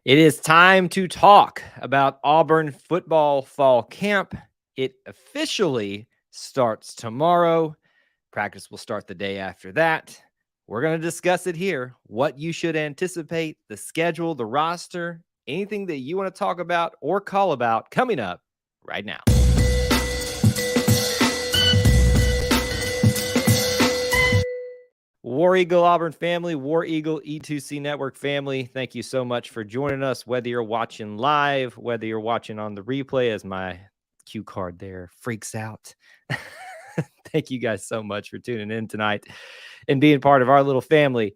It is time to talk about Auburn football fall camp. It officially starts tomorrow. Practice will start the day after that. We're going to discuss it here. What you should anticipate, the schedule, the roster, anything that you want to talk about or call about coming up right now. War Eagle Auburn family, War Eagle E2C Network family, thank you so much for joining us, whether you're watching live, whether you're watching on the replay as my cue card there freaks out. Thank you guys so much for tuning in tonight and being part of our little family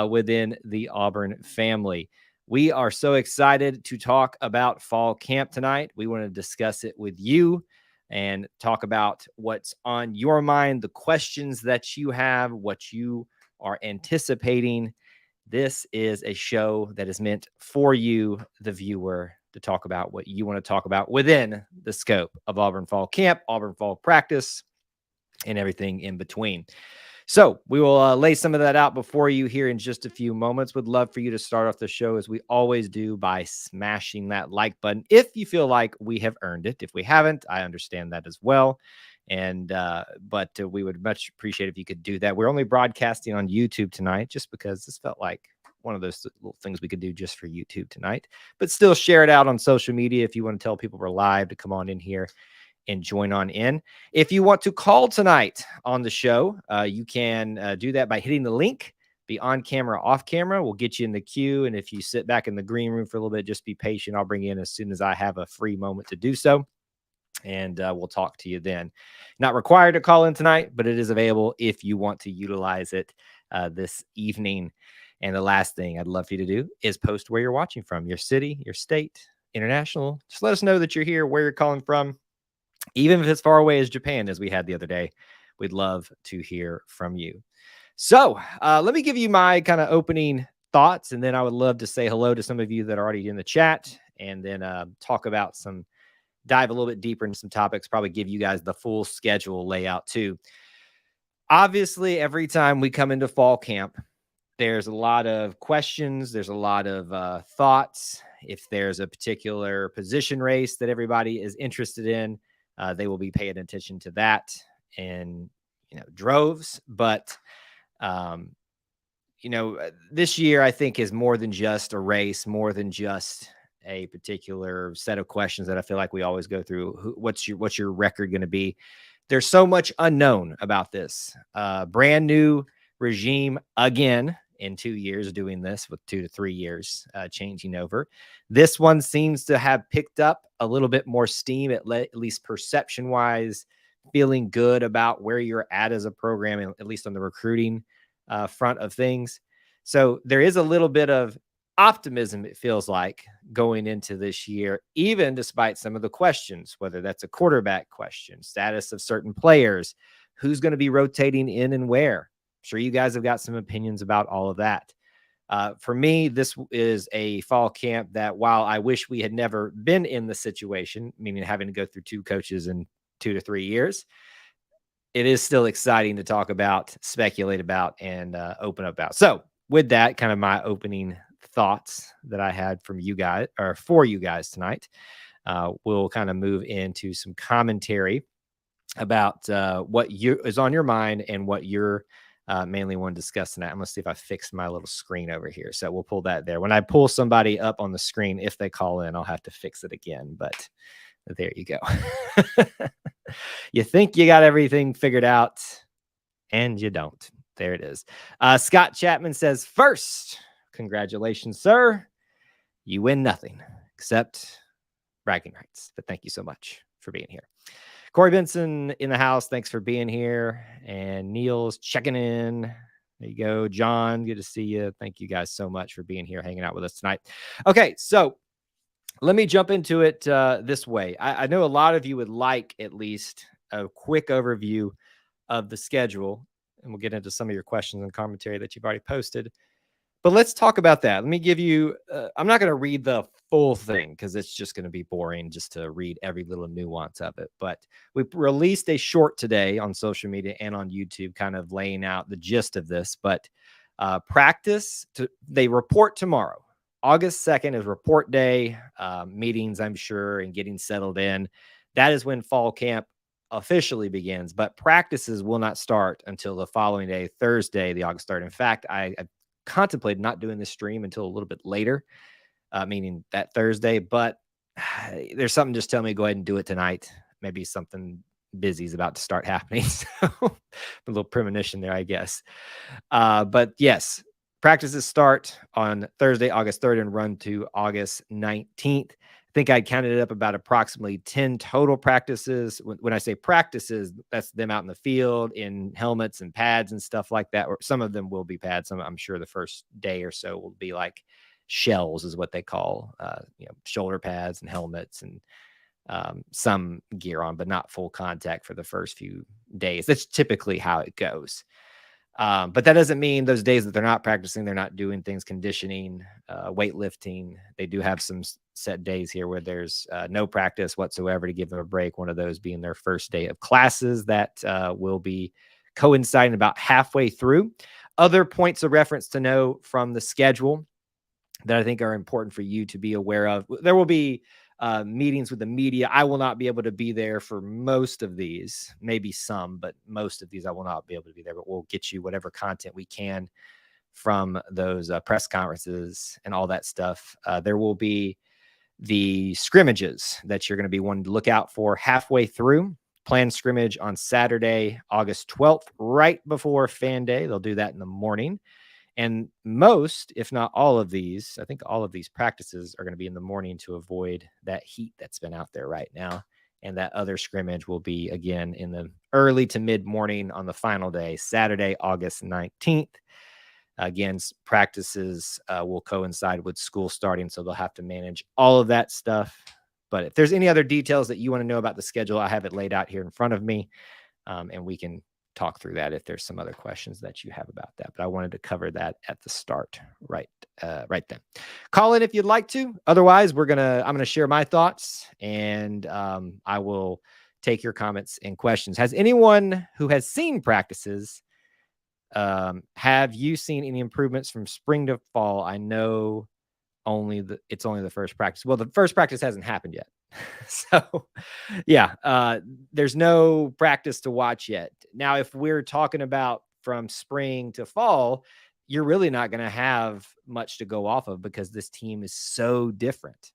within the Auburn family. We are so excited to talk about fall camp tonight. We want to discuss it with you and talk about what's on your mind, the questions that you have, what you are anticipating. This is a show that is meant for you, the viewer, to talk about what you want to talk about within the scope of Auburn fall camp, Auburn fall practice, and everything in between. So we will lay some of that out before you here in just a few moments. Would love for you to start off the show as we always do by smashing that like button if you feel like we have earned it. If we haven't, I understand that as well. And but we would much appreciate if you could do that. We're only broadcasting on YouTube tonight just because this felt like one of those little things we could do just for YouTube tonight, but still share it out on social media if you want to tell people we're live to come on in here and join on in. If you want to call tonight on the show, you can do that by hitting the link. Be on camera, off camera. We'll get you in the queue. And if you sit back in the green room for a little bit, just be patient. I'll bring you in as soon as I have a free moment to do so. And we'll talk to you then. Not required to call in tonight, but it is available if you want to utilize it this evening. And the last thing I'd love for you to do is post where you're watching from, your city, your state, international. Just let us know that you're here, where you're calling from. Even if it's far away as Japan, as we had the other day, we'd love to hear from you. So let me give you my kind of opening thoughts, and then I would love to say hello to some of you that are already in the chat, and then talk about dive a little bit deeper into some topics, probably give you guys the full schedule layout too. Obviously, every time we come into fall camp, there's a lot of questions. There's a lot of thoughts. If there's a particular position race that everybody is interested in, they will be paying attention to that in droves. But this year I think is more than just a race, more than just a particular set of questions that I feel like we always go through. What's your record going to be? There's so much unknown about this. Brand new regime again in 2 years doing this, with 2 to 3 years changing over. This one seems to have picked up a little bit more steam, at least perception wise, feeling good about where you're at as a program, at least on the recruiting front of things. So there is a little bit of optimism, it feels like, going into this year, even despite some of the questions, whether that's a quarterback question, status of certain players, who's going to be rotating in and where. I'm sure you guys have got some opinions about all of that. For me, this is a fall camp that, while I wish we had never been in the situation, meaning having to go through 2 coaches in 2 to 3 years, it is still exciting to talk about, speculate about, and open up about. So with that, kind of my opening thoughts that I had from you guys, or for you guys tonight, we'll kind of move into some commentary about what is on your mind and what you're mainly want to discuss tonight. I'm going to see if I fix my little screen over here. So we'll pull that there. When I pull somebody up on the screen, if they call in, I'll have to fix it again. But there you go. You think you got everything figured out, and you don't. There it is. Scott Chapman says, first, congratulations, sir. You win nothing except bragging rights. But thank you so much for being here. Corey Benson in the house. Thanks for being here. And Neil's checking in. There you go. John, good to see you. Thank you guys so much for being here, hanging out with us tonight. Okay, so let me jump into it this way. I know a lot of you would like at least a quick overview of the schedule, and we'll get into some of your questions and commentary that you've already posted. But let's talk about that. Let me give you, I'm not going to read the full thing because it's just going to be boring just to read every little nuance of it. But we released a short today on social media and on YouTube kind of laying out the gist of this. But they report tomorrow. August 2nd is report day, meetings, I'm sure, and getting settled in. That is when fall camp officially begins, but practices will not start until the following day, Thursday, the August 3rd. In fact, I contemplated not doing this stream until a little bit later, meaning that Thursday, but there's something just telling me to go ahead and do it tonight. Maybe something busy is about to start happening. So a little premonition there, I guess. But yes, practices start on Thursday, August 3rd and run to August 19th. I think I counted it up about approximately 10 total practices. When I say practices, that's them out in the field in helmets and pads and stuff like that. Or some of them will be pads. Some, I'm sure the first day or so will be like shells is what they call, shoulder pads and helmets and some gear on, but not full contact for the first few days. That's typically how it goes. But that doesn't mean those days that they're not practicing, they're not doing things, conditioning, weightlifting. They do have some set days here where there's no practice whatsoever to give them a break. One of those being their first day of classes that will be coinciding about halfway through. Other points of reference to know from the schedule that I think are important for you to be aware of. There will be meetings with the media. I will not be able to be there for most of these, maybe some, but most of these I will not be able to be there, but we'll get you whatever content we can from those press conferences and all that stuff. There will be the scrimmages that you're going to be wanting to look out for halfway through. Planned scrimmage on Saturday, August 12th, right before fan day. They'll do that in the morning. And most, if not all of these, I think all of these practices are going to be in the morning to avoid that heat that's been out there right now. And that other scrimmage will be again in the early to mid morning on the final day, Saturday, August 19th. Again, practices will coincide with school starting, so they'll have to manage all of that stuff. But if there's any other details that you want to know about the schedule, I have it laid out here in front of me, and we can talk through that if there's some other questions that you have about that. But I wanted to cover that at the start right then. Call in if you'd like to. Otherwise, I'm gonna share my thoughts, and I will take your comments and questions. Has anyone who has seen practices, have you seen any improvements from spring to fall? I know it's only the first practice. Well, the first practice hasn't happened yet. So yeah, there's no practice to watch yet. Now, if we're talking about from spring to fall, you're really not going to have much to go off of because this team is so different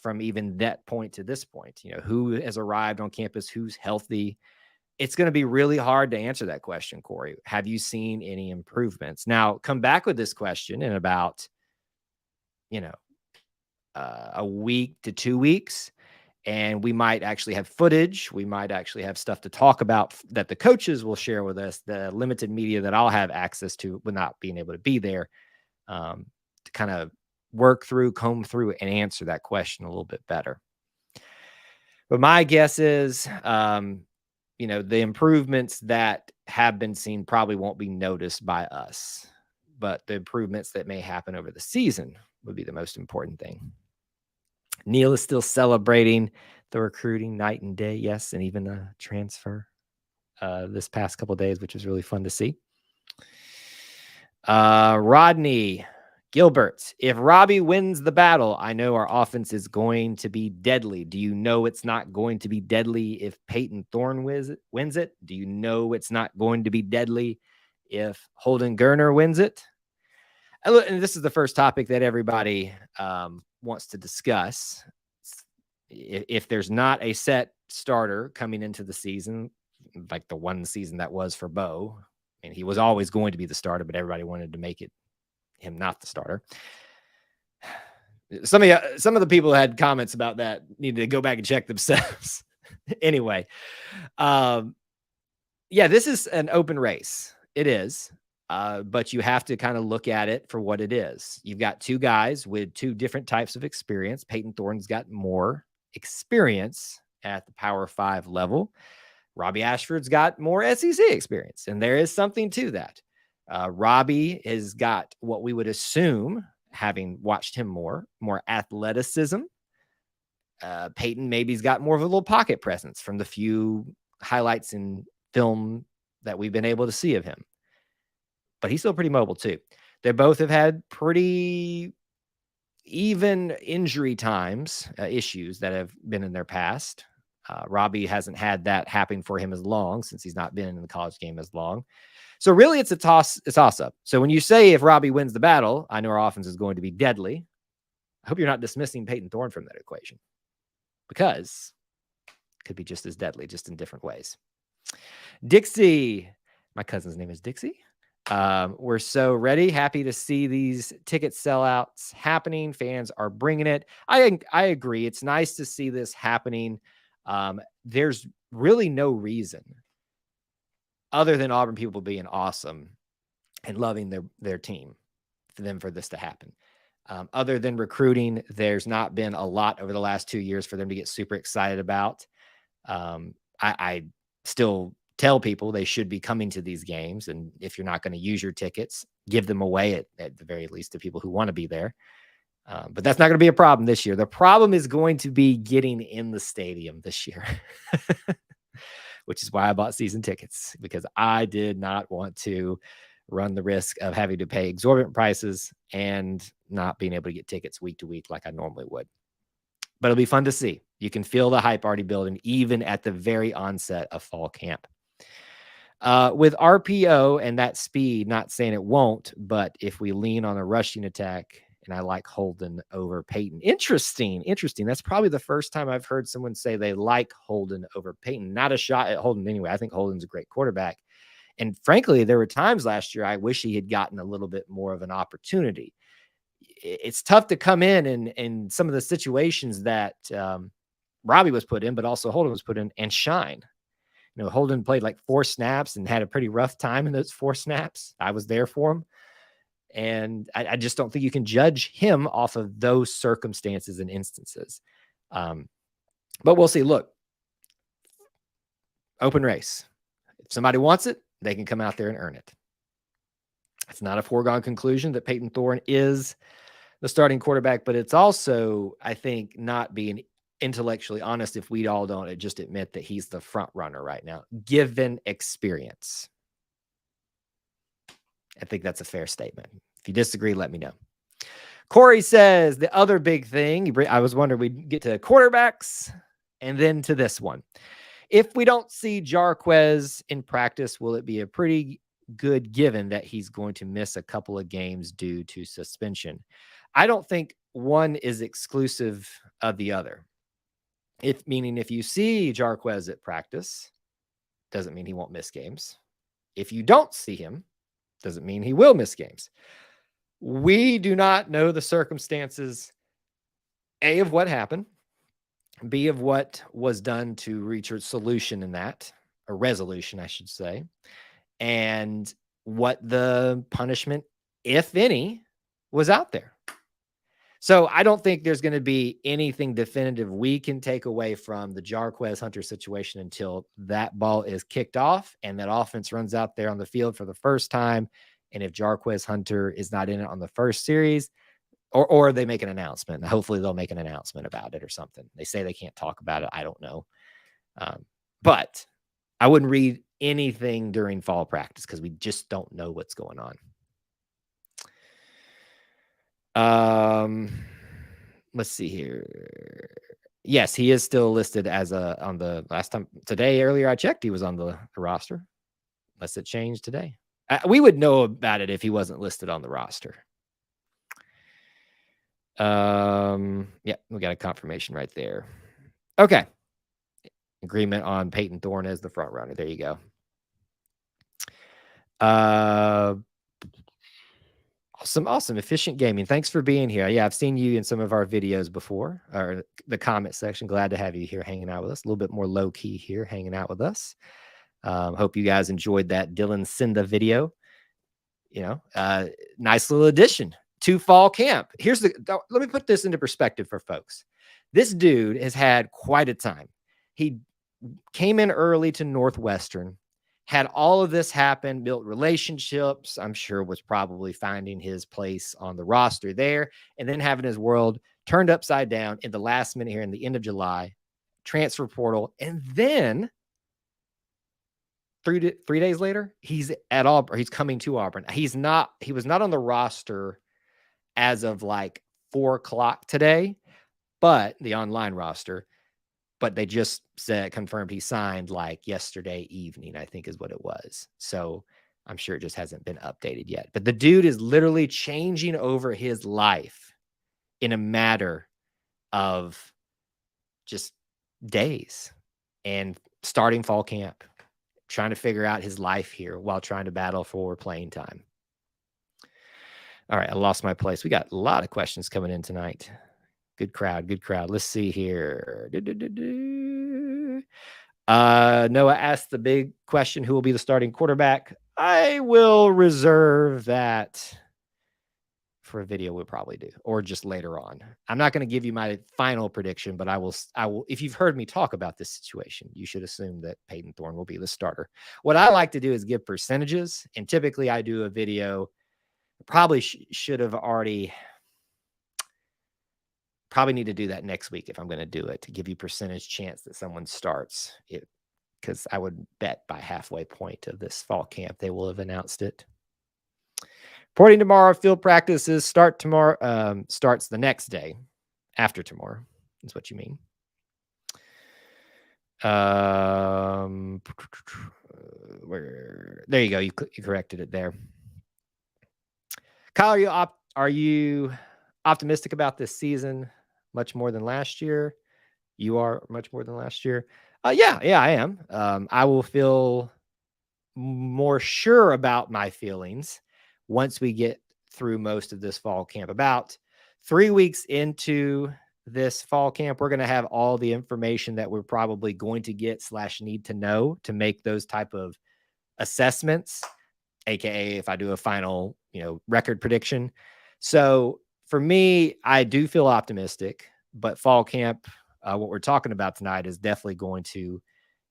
from even that point to this point. Who has arrived on campus, who's healthy. It's going to be really hard to answer that question, Corey. Have you seen any improvements? Now, come back with this question in about, a week to 2 weeks, and we might actually have footage. We might actually have stuff to talk about that the coaches will share with us, the limited media that I'll have access to with not being able to be there, to kind of comb through and answer that question a little bit better. But my guess is, the improvements that have been seen probably won't be noticed by us, but the improvements that may happen over the season would be the most important thing. Neil is still celebrating the recruiting night and day. Yes. And even a transfer this past couple of days, which was really fun to see. Rodney Gilbert, if Robbie wins the battle, I know our offense is going to be deadly. Do you know it's not going to be deadly if Peyton Thorne wins it? Do you know it's not going to be deadly if Holden Gerner wins it? And this is the first topic that everybody wants to discuss. If there's not a set starter coming into the season, like the one season that was for Bo, and he was always going to be the starter, but everybody wanted to make him not the starter. Some of the people had comments about that, needed to go back and check themselves. Anyway, this is an open race. It is. But you have to kind of look at it for what it is. You've got two guys with two different types of experience. Peyton Thorne's got more experience at the Power 5 level. Robbie Ashford's got more SEC experience, and there is something to that. Robbie has got what we would assume, having watched him more athleticism. Peyton maybe's got more of a little pocket presence from the few highlights in film that we've been able to see of him. But he's still pretty mobile too. They both have had pretty even injury times, issues that have been in their past. Robbie hasn't had that happen for him as long since he's not been in the college game as long. So really it's a toss up. So when you say if Robbie wins the battle, I know our offense is going to be deadly. I hope you're not dismissing Peyton Thorne from that equation, because it could be just as deadly, just in different ways. Dixie, my cousin's name is Dixie. We're so ready. Happy to see these ticket sellouts happening. Fans are bringing it. I agree. It's nice to see this happening. There's really no reason other than Auburn people being awesome and loving their team for this to happen. Other than recruiting, there's not been a lot over the last 2 years for them to get super excited about. I still tell people they should be coming to these games. And if you're not going to use your tickets, give them away at the very least to people who want to be there. But that's not going to be a problem this year. The problem is going to be getting in the stadium this year, which is why I bought season tickets, because I did not want to run the risk of having to pay exorbitant prices and not being able to get tickets week to week like I normally would. But it'll be fun to see. You can feel the hype already building, even at the very onset of fall camp. With RPO and that speed, not saying it won't, but if we lean on a rushing attack, and I like Holden over Peyton. Interesting. That's probably the first time I've heard someone say they like Holden over Peyton. Not a shot at Holden anyway. I think Holden's a great quarterback. And frankly, there were times last year I wish he had gotten a little bit more of an opportunity. It's tough to come in some of the situations that Robbie was put in, but also Holden was put in, and shine. You know, Holden played like 4 snaps and had a pretty rough time in those 4 snaps. I was there for him. And I just don't think you can judge him off of those circumstances and instances. But we'll see. Look, open race. If somebody wants it, they can come out there and earn it. It's not a foregone conclusion that Peyton Thorne is the starting quarterback, but it's also, I think, not being intellectually honest if we all don't just admit that he's the front runner right now, given experience. I think that's a fair statement. If you disagree, let me know. Corey says the other big thing, I was wondering we'd get to quarterbacks and then to this one. If we don't see Jarquez in practice, will it be a pretty good given that he's going to miss a couple of games due to suspension? I don't think one is exclusive of the other. Meaning if you see Jarquez at practice, doesn't mean he won't miss games. If you don't see him, doesn't mean he will miss games. We do not know the circumstances, A, of what happened, B, of what was done to reach a solution in that, a resolution, I should say, and what the punishment, if any, was out there. So I don't think there's going to be anything definitive we can take away from the Jarquez Hunter situation until that ball is kicked off and that offense runs out there on the field for the first time. And if Jarquez Hunter is not in it on the first series, or they make an announcement, hopefully they'll make an announcement about it or something. They say they can't talk about it. I don't know. But I wouldn't read anything during fall practice because we just don't know what's going on. Let's see here. Yes, he is still listed as on the last time earlier I checked, he was on the roster. Unless it changed today. We would know about it if he wasn't listed on the roster. Yeah, we got a confirmation right there. Okay. Agreement on Peyton Thorne as the front runner. There you go. Awesome. Efficient Gaming. Thanks for being here. Yeah, I've seen you in some of our videos before, or the comment section. Glad to have you here hanging out with us. A little bit more low key here hanging out with us. Hope you guys enjoyed that Dylan Cinda video. Nice little addition to fall camp. Let me put this into perspective for folks. This dude has had quite a time. He came in early to Northwestern, had all of this happen, built relationships, I'm sure was probably finding his place on the roster there, and then having his world turned upside down in the last minute here in the end of July, transfer portal, and then 3 days later, he's at Auburn. He's coming to Auburn. He was not on the roster as of like 4 o'clock today, but the online roster, but they just confirmed he signed like yesterday evening, I think is what it was. So I'm sure it just hasn't been updated yet. But the dude is literally changing over his life in a matter of just days and starting fall camp, trying to figure out his life here while trying to battle for playing time. All right, I lost my place. We got a lot of questions coming in tonight. Good crowd, good crowd. Let's see here. Noah asked the big question, who will be the starting quarterback? I will reserve that for a video we'll probably do, or just later on. I'm not going to give you my final prediction, but I will, if you've heard me talk about this situation, you should assume that Peyton Thorne will be the starter. What I like to do is give percentages, and typically I do a video, probably should have already, probably need to do that next week if I'm going to do it, to give you percentage chance that someone starts it, because I would bet by halfway point of this fall camp, they will have announced it. Reporting tomorrow, field practices start tomorrow, starts the next day after tomorrow, is what you mean. There you go. You corrected it there. Kyle, are you optimistic about this season much more than last year? You are much more than last year. Yeah, I am. I will feel more sure about my feelings once we get through most of this fall camp. About 3 weeks into this fall camp, we're going to have all the information that we're probably going to get / need to know to make those type of assessments, aka if I do a final, record prediction. So for me, I do feel optimistic, but fall camp, what we're talking about tonight, is definitely going to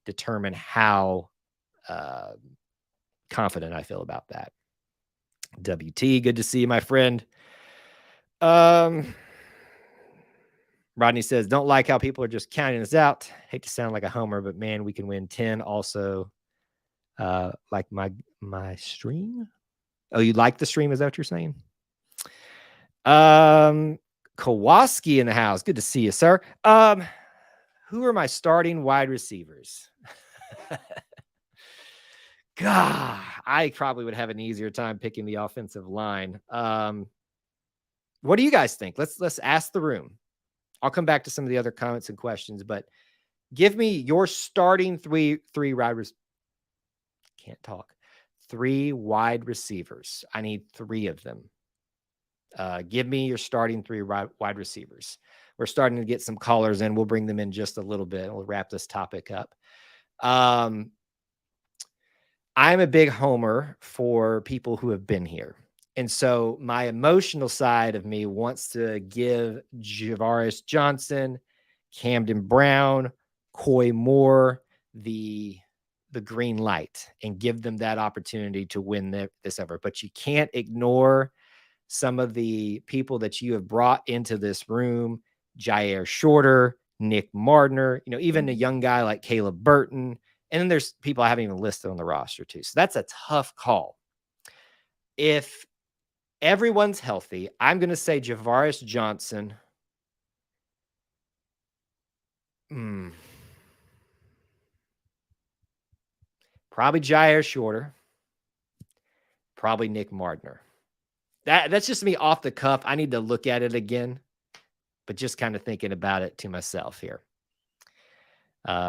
determine how confident I feel about that. WT, good to see you, my friend. Rodney says, don't like how people are just counting us out. Hate to sound like a homer, but man, we can win 10. Also, like my stream. Oh, you like the stream? Is that what you're saying? Kowalski in the house. Good to see you, sir. Who are my starting wide receivers? God, I probably would have an easier time picking the offensive line. What do you guys think? Let's ask the room. I'll come back to some of the other comments and questions, but give me your starting three wide receivers. Can't talk. 3 wide receivers. I need 3 of them. Give me your starting 3 wide receivers. We're starting to get some callers in. We'll bring them in just a little bit. We'll wrap this topic up. I'm a big homer for people who have been here. And so my emotional side of me wants to give Jarquez Johnson, Camden Brown, Coy Moore the green light and give them that opportunity to win this effort. But you can't ignore some of the people that you have brought into this room: Jair Shorter, Nick Mardner, even a young guy like Caleb Burton. And then there's people I haven't even listed on the roster too. So that's a tough call. If everyone's healthy, I'm going to say Jarquez Johnson. Probably Jair Shorter. Probably Nick Mardner. That's just me off the cuff. I need to look at it again, but just kind of thinking about it to myself here.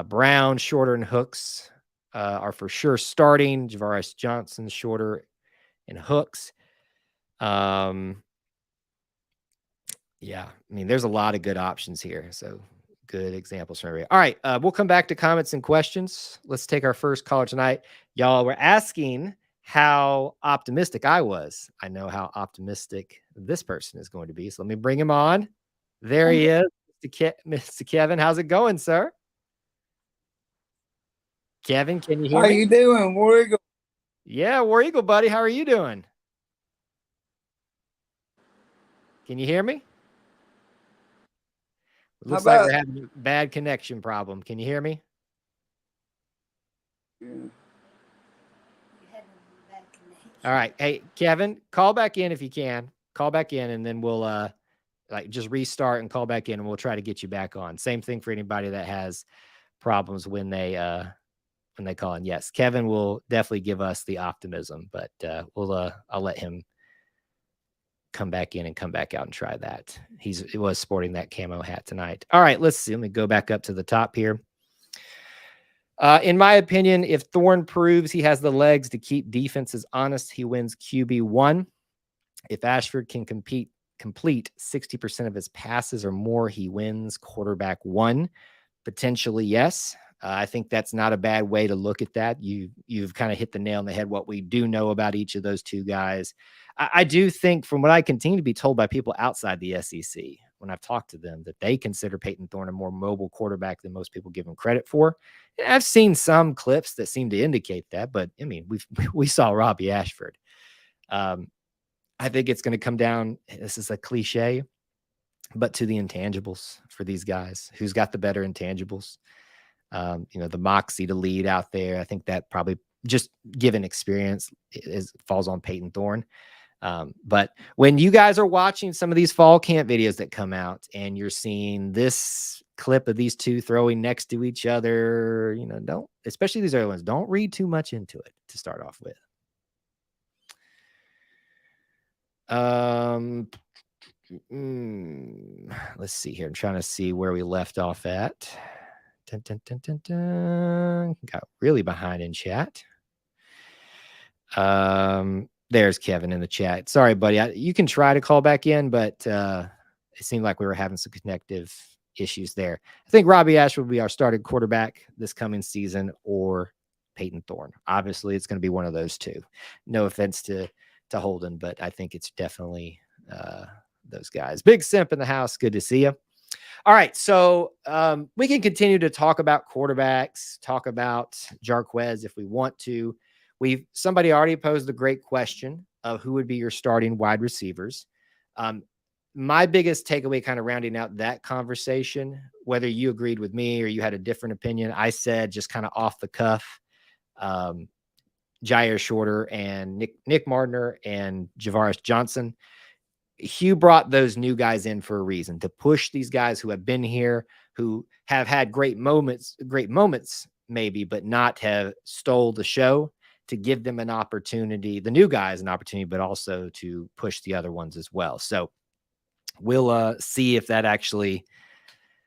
Brown, Shorter, and Hooks are for sure starting. Jarquez Johnson, Shorter, and Hooks. Yeah, I mean, there's a lot of good options here. So good examples from everybody. All right, we'll come back to comments and questions. Let's take our first caller tonight. Y'all were asking how optimistic I was. I know how optimistic this person is going to be. So let me bring him on. There he is, Mr. Kevin. How's it going, sir? Kevin, can you hear me? How you doing, War Eagle? Yeah, War Eagle, buddy. How are you doing? Can you hear me? It looks like we're having a bad connection problem. Can you hear me? Yeah. All right. Hey, Kevin, call back in if you can. Call back in, and then we'll Like, just restart and call back in, and we'll try to get you back on. Same thing for anybody that has problems when they call in. Yes, Kevin will definitely give us the optimism, but I'll let him come back in and come back out and try that. He was sporting that camo hat tonight. All right, let's see. Let me go back up to the top here. In my opinion, if Thorne proves he has the legs to keep defenses honest, he wins QB1. If Ashford can complete 60% of his passes or more, he wins quarterback 1. Potentially, yes. I think that's not a bad way to look at that. You've kind of hit the nail on the head, what we do know about each of those two guys. I do think, from what I continue to be told by people outside the SEC, when I've talked to them, that they consider Peyton Thorne a more mobile quarterback than most people give him credit for. And I've seen some clips that seem to indicate that, but I mean, we saw Robbie Ashford. I think it's going to come down, this is a cliche, but to the intangibles for these guys. Who's got the better intangibles? The moxie to lead out there. I think that probably, just given experience, falls on Peyton Thorne. But when you guys are watching some of these fall camp videos that come out and you're seeing this clip of these two throwing next to each other, don't, especially these early ones, don't read too much into it to start off with. Let's see here. I'm trying to see where we left off at. Dun, dun, dun, dun, dun. Got really behind in chat. There's Kevin in the chat. Sorry, buddy. You can try to call back in, but it seemed like we were having some connective issues there. I think Robbie Ashford will be our starting quarterback this coming season, or Peyton Thorne. Obviously, it's going to be one of those two. No offense to Holden, but I think it's definitely those guys. Big Simp in the house. Good to see you. All right, so we can continue to talk about quarterbacks, talk about Jarquez if we want to. Somebody already posed a great question of who would be your starting wide receivers. My biggest takeaway, kind of rounding out that conversation, whether you agreed with me or you had a different opinion, I said, just kind of off the cuff, Jair Shorter and Nick Mardner and Javaris Johnson. Hugh brought those new guys in for a reason, to push these guys who have been here, who have had great moments maybe, but not have stole the show, to give them an opportunity, the new guys an opportunity, but also to push the other ones as well. So we'll see if that actually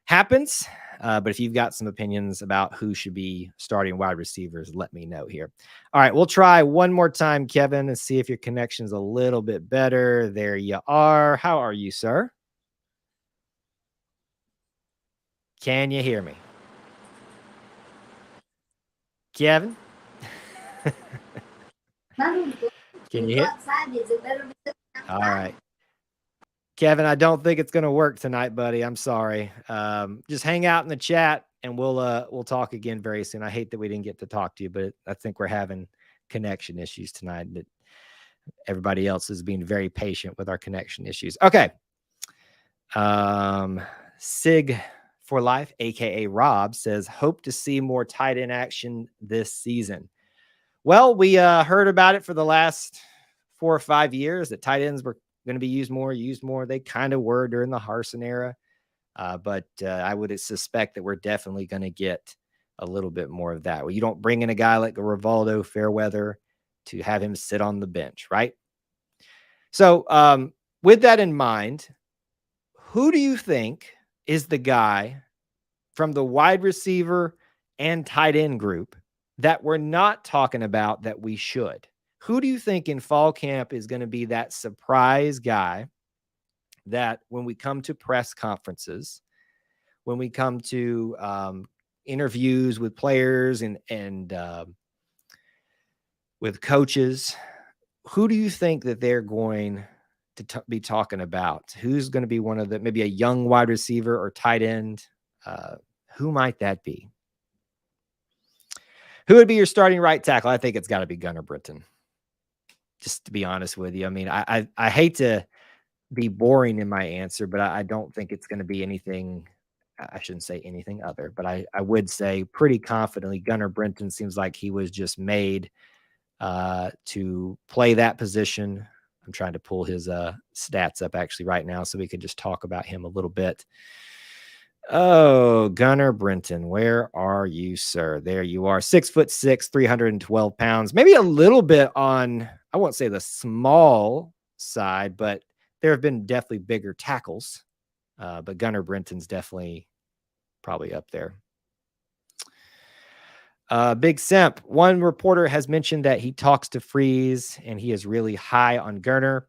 happens. But if you've got some opinions about who should be starting wide receivers, let me know here. All right, we'll try one more time, Kevin, and see if your connection's a little bit better. There you are. How are you, sir? Can you hear me? Kevin? Can you hear? All right. Kevin, I don't think it's going to work tonight, buddy. I'm sorry. Just hang out in the chat and we'll talk again very soon. I hate that we didn't get to talk to you, but I think we're having connection issues tonight. That everybody else is being very patient with our connection issues. Okay. Sig for Life, aka Rob, says, hope to see more tight end action this season. Well, we heard about it for the last 4 or 5 years that tight ends were going to be used more. They kind of were during the Harsin era. But I would suspect that we're definitely going to get a little bit more of that. Well, you don't bring in a guy like a Rivaldo Fairweather to have him sit on the bench, right? So with that in mind, who do you think is the guy from the wide receiver and tight end group that we're not talking about that we should? Who do you think in fall camp is going to be that surprise guy that when we come to press conferences, when we come to interviews with players and with coaches, who do you think that they're going to be talking about? Who's going to be one of the, maybe a young wide receiver or tight end? Who might that be? Who would be your starting right tackle? I think it's got to be Gunnar Britton. Just to be honest with you. I mean, I hate to be boring in my answer, but I don't think it's going to be anything. I shouldn't say anything other, but I would say pretty confidently Gunnar Britton seems like he was just made to play that position I'm trying to pull his stats up actually right now so we could just talk about him a little bit. Oh, Gunnar Brenton, where are you, sir? There you are. 6'6", 312 pounds. Maybe a little bit on, I won't say the small side, but there have been definitely bigger tackles. But Gunnar Brenton's definitely probably up there. Big Simp. One reporter has mentioned that he talks to Freeze and he is really high on Gurner.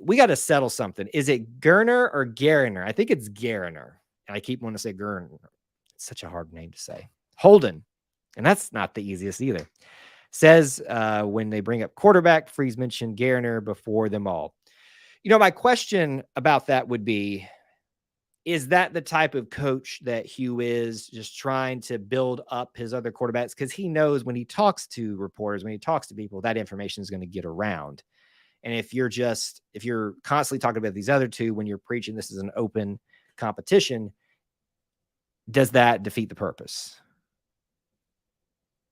We got to settle something. Is it Gurner or Gariner? I think it's Gariner. And I keep wanting to say Gurner. It's such a hard name to say. Holden. And that's not the easiest either. Says when they bring up quarterback, Freeze mentioned Gariner before them all. My question about that would be, is that the type of coach that Hugh is, just trying to build up his other quarterbacks? Because he knows when he talks to reporters, when he talks to people, that information is going to get around. And if you're constantly talking about these other two, when you're preaching this is an open competition, does that defeat the purpose?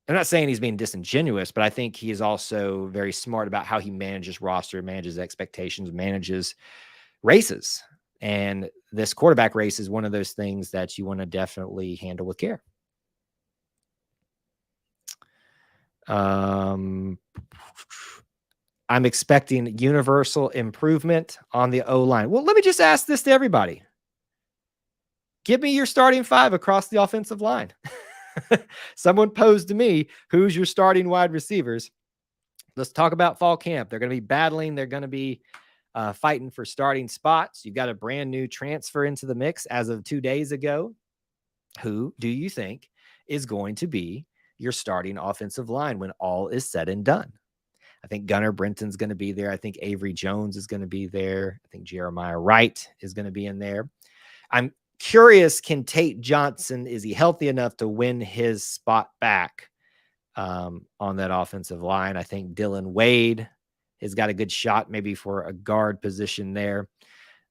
I'm not saying he's being disingenuous, but I think he is also very smart about how he manages roster, manages expectations, manages races. And this quarterback race is one of those things that you want to definitely handle with care. I'm expecting universal improvement on the O-line. Well, let me just ask this to everybody. Give me your starting five across the offensive line. Someone posed to me, who's your starting wide receivers? Let's talk about fall camp. They're going to be battling. They're going to be fighting for starting spots. You've got a brand new transfer into the mix as of 2 days ago. Who do you think is going to be your starting offensive line when all is said and done? I think Gunnar Brenton's going to be there. I think Avery Jones is going to be there. I think Jeremiah Wright is going to be in there. I'm curious, can Tate Johnson, is he healthy enough to win his spot back on that offensive line? I think Dylan Wade has got a good shot maybe for a guard position there.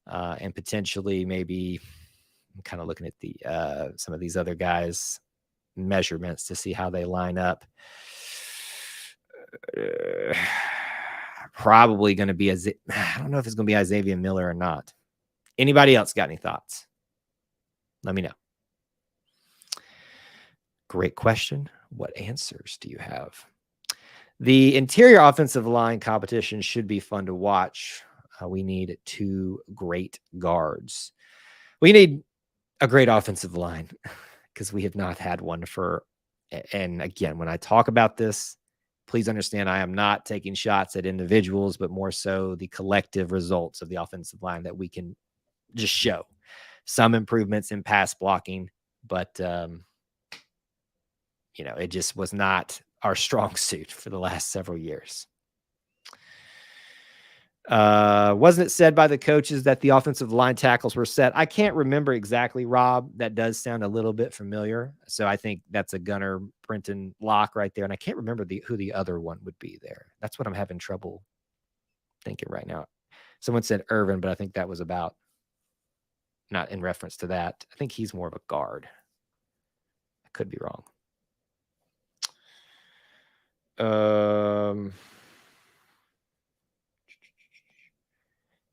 And potentially maybe I'm kind of looking at the some of these other guys' measurements to see how they line up. Probably going to be I don't know if it's going to be Xavier Miller or not. Anybody else got any thoughts? Let me know. Great question. What answers do you have? The interior offensive line competition should be fun to watch. We need 2 great guards. We need a great offensive line because we have not had one for, and again, when I talk about this, please understand I am not taking shots at individuals, but more so the collective results of the offensive line that we can just show. Some improvements in pass blocking, but it just was not our strong suit for the last several years. Wasn't it said by the coaches that the offensive line tackles were set? I can't remember exactly, Rob. That does sound a little bit familiar. So I think that's a Gunnar Brenton lock right there. And I can't remember who the other one would be there. That's what I'm having trouble thinking right now. Someone said Irvin, but I think that was about not in reference to that. I think he's more of a guard. I could be wrong.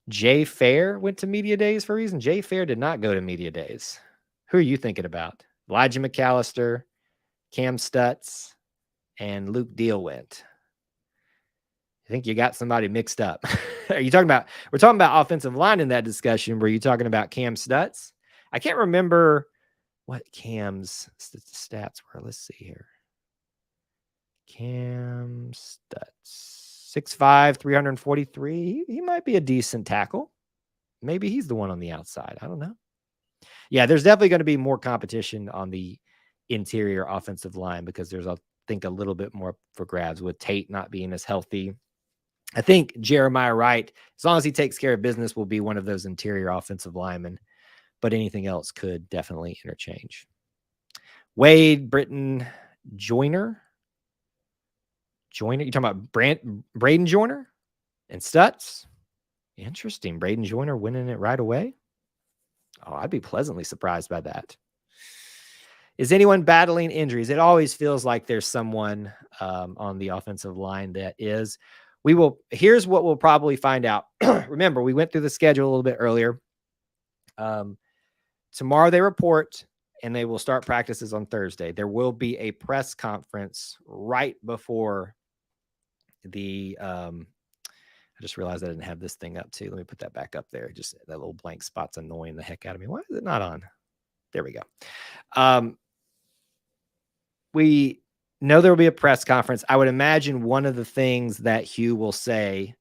Jay Fair went to media days for a reason. Jay Fair did not go to media days. Who are you thinking about? Elijah McAllister, Cam Stutz, and Luke Deal went. I think you got somebody mixed up. Are you talking about, we're talking about offensive line in that discussion. Were you talking about Cam Stutz? I can't remember what Cam's stats were. Let's see here. Cam Stutz, 6'5", 343. He might be a decent tackle. Maybe he's the one on the outside. I don't know. Yeah, there's definitely going to be more competition on the interior offensive line because there's, I think, a little bit more for grabs with Tate not being as healthy. I think Jeremiah Wright, as long as he takes care of business, will be one of those interior offensive linemen, but anything else could definitely interchange. Wade, Britton, Joyner. You talking about Braden Joyner and Stutz? Interesting. Braden Joyner winning it right away. Oh, I'd be pleasantly surprised by that. Is anyone battling injuries? It always feels like there's someone on the offensive line that is. Here's what we'll probably find out. Remember, we went through the schedule a little bit earlier. Tomorrow they report, and they will start practices on Thursday. There will be a press conference right before the I just realized I didn't have this thing up too. Let me put that back up there. Just that little blank spot's annoying the heck out of me. Why is it not on? There we go. We know there will be a press conference. I would imagine one of the things that Hugh will say